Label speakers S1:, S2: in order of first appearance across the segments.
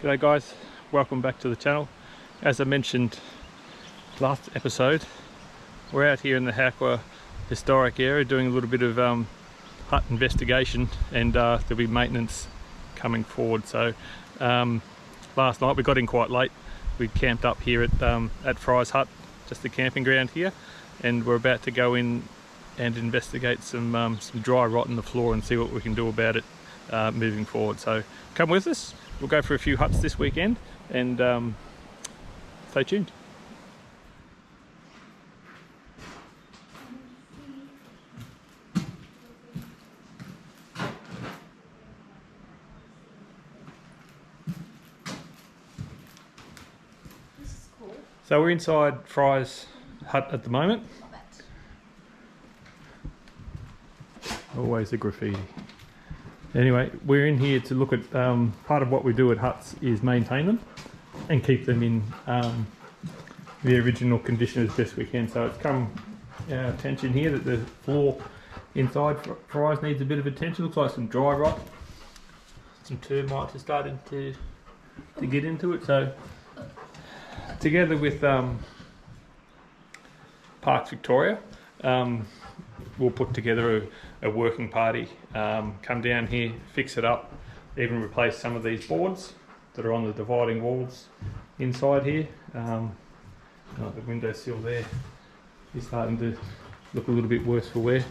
S1: G'day guys, welcome back to the channel. As I mentioned last episode, we're out here in the Howqua historic area doing a little bit of hut investigation, and there'll be maintenance coming forward. So last night we got in quite late. We camped up here at Fry's hut, just the camping ground here, and we're about to go in and investigate some dry rot in the floor and see what we can do about it moving forward. So come with us. We'll go for a few huts this weekend, and stay tuned.
S2: This is cool.
S1: So we're inside Fry's hut at the moment. Always a graffiti. Anyway, we're in here to look at part of what we do at huts is maintain them and keep them in the original condition as best we can. So it's come our attention here that the floor inside Fry's needs a bit of attention. Looks like some dry rot, some termites are starting to get into it. So together with Parks Victoria, we'll put together a working party, come down here, fix it up, even replace some of these boards that are on the dividing walls inside here. The windowsill there is starting to look a little bit worse for wear.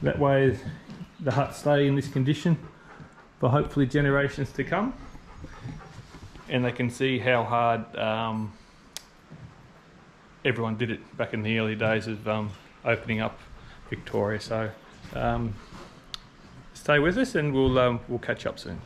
S1: That way the huts stay in this condition for hopefully generations to come, and they can see how hard everyone did it back in the early days of opening up Victoria. So stay with us, and we'll catch up soon.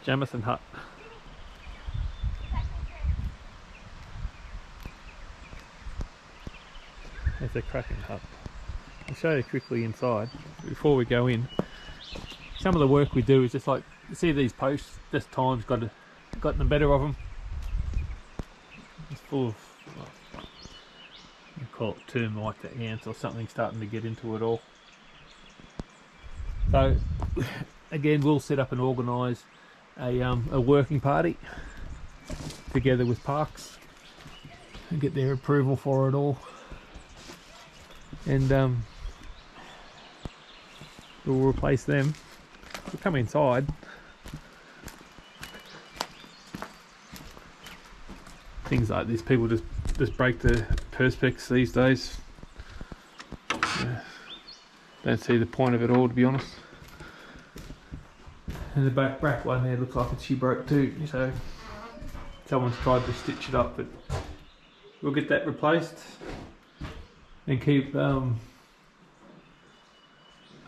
S1: Jamison hut. It's a cracking hut. I'll show you quickly inside before we go in. Some of the work we do is just like, you see these posts, just time's gotten the better of them. It's full of, you call it termite, the ants or something starting to get into it all. So again, we'll set up and organise a working party together with Parks and get their approval for it all. And we'll replace them. We'll come inside. Things like this, people just break the perspex these days. Don't see the point of it all, to be honest. And the back one there looks like she broke too, so someone's tried to stitch it up, but we'll get that replaced and keep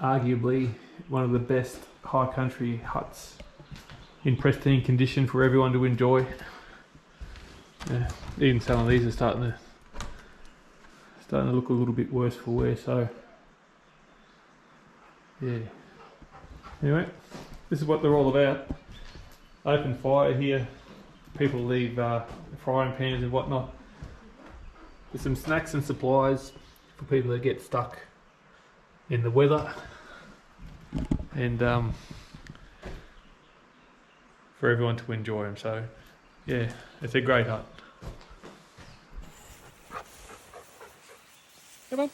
S1: arguably one of the best high country huts in pristine condition for everyone to enjoy. Even some of these are starting to look a little bit worse for wear, so yeah. Anyway, this is what they're all about. Open fire here, people leave frying pans and whatnot. With some snacks and supplies for people that get stuck in the weather, and for everyone to enjoy them. So yeah, it's a great hut. Come on.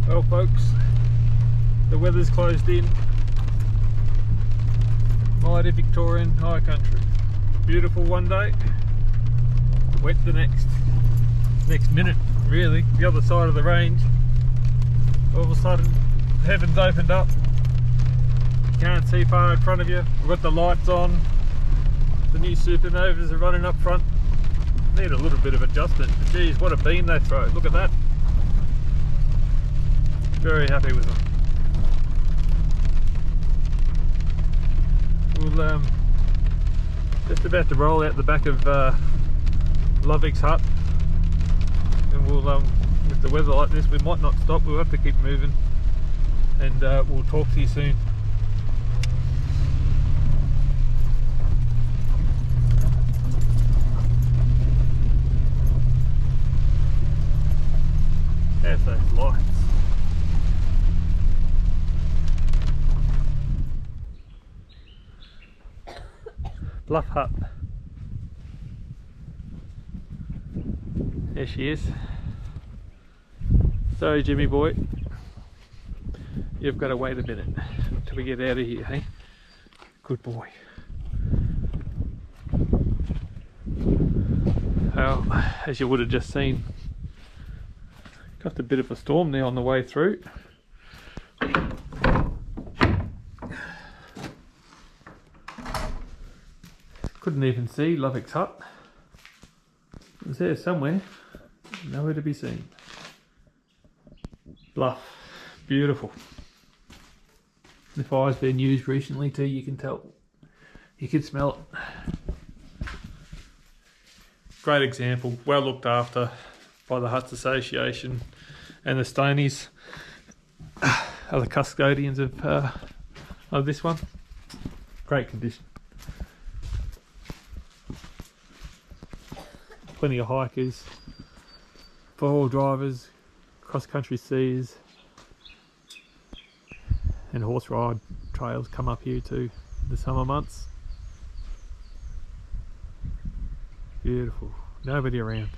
S1: Well folks, the weather's closed in. Mighty Victorian high country. Beautiful one day, wet the next minute really. The other side of the range, all of a sudden heaven's opened up. You can't see far in front of you. We've got the lights on. The new supernovas are running up front. Need a little bit of adjustment, but geez, what a beam they throw. Look at that. Very happy with them. We'll just about to roll out the back of Lovik's hut, and we'll with the weather like this we might not stop, we'll have to keep moving, and we'll talk to you soon. There's those lights. Bluff hut. There she is. Sorry Jimmy boy, you've got to wait a minute till we get out of here, hey? Good boy. Well, as you would have just seen, got a bit of a storm there on the way through. Couldn't even see Lovett's hut. It was there somewhere, nowhere to be seen. Bluff, beautiful. The fire's been used recently too, you can tell. You can smell it. Great example, well looked after by the Huts Association, and the Stonies are the custodians of this one. Great condition. Plenty of hikers, four-wheel drivers, cross-country skiers, and horse ride trails come up here too in the summer months. Beautiful, nobody around.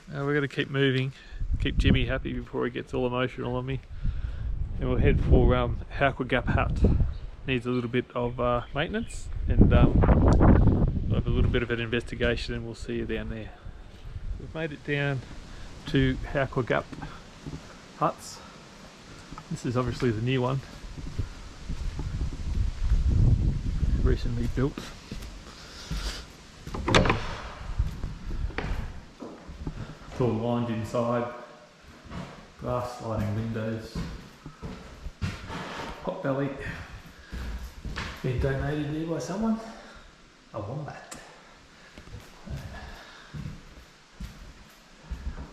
S1: Now we're going to keep moving, keep Jimmy happy before he gets all emotional on me, and we'll head for Howqua Gap hut. Needs a little bit of maintenance, and we'll have a little bit of an investigation, and we'll see you down there. We've made it down to Howqua Gap huts. This is obviously the new one, recently built. It's all lined inside, glass sliding windows, hot belly. Been donated here by someone. A wombat.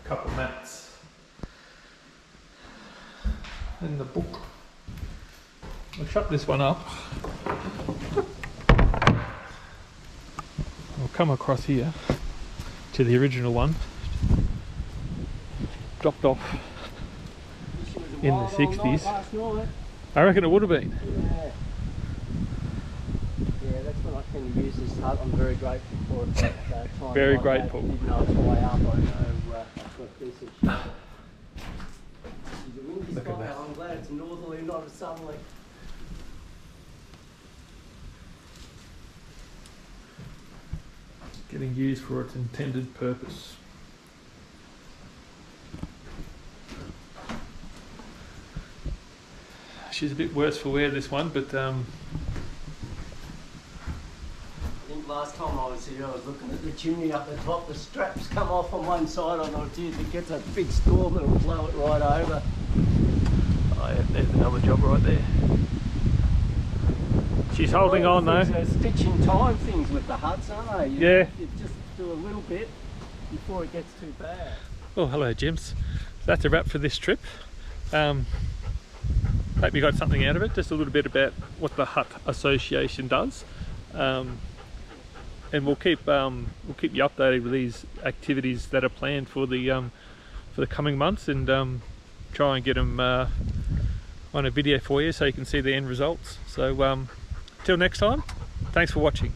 S1: Couple mats. And the book. I'll shut this one up. I'll come across here to the original one. Dropped off in the 60s. I reckon it would have been.
S2: I can use this hut. I'm very grateful for it at that time.
S1: Very grateful.
S2: I didn't know it's way up. I know I've got a decent shot. The windy spot, I'm glad it's northerly, not a southerly.
S1: Getting used for its intended purpose. She's a bit worse for wear, this one, but
S2: last time I was here, I was looking at the chimney up the top. The straps come off on one side. I thought, geez, it gets a big storm, it'll blow it right over.
S1: Oh yeah, there's another job right there. She's holding on though.
S2: Stitching time things with the huts, aren't they?
S1: Yeah.
S2: You just do a little bit before it gets too bad.
S1: Oh, hello, Jims. That's a wrap for this trip. Hope you got something out of it. Just a little bit about what the Hut Association does. And we'll keep you updated with these activities that are planned for the coming months, and try and get them on a video for you so you can see the end results. So till next time, thanks for watching.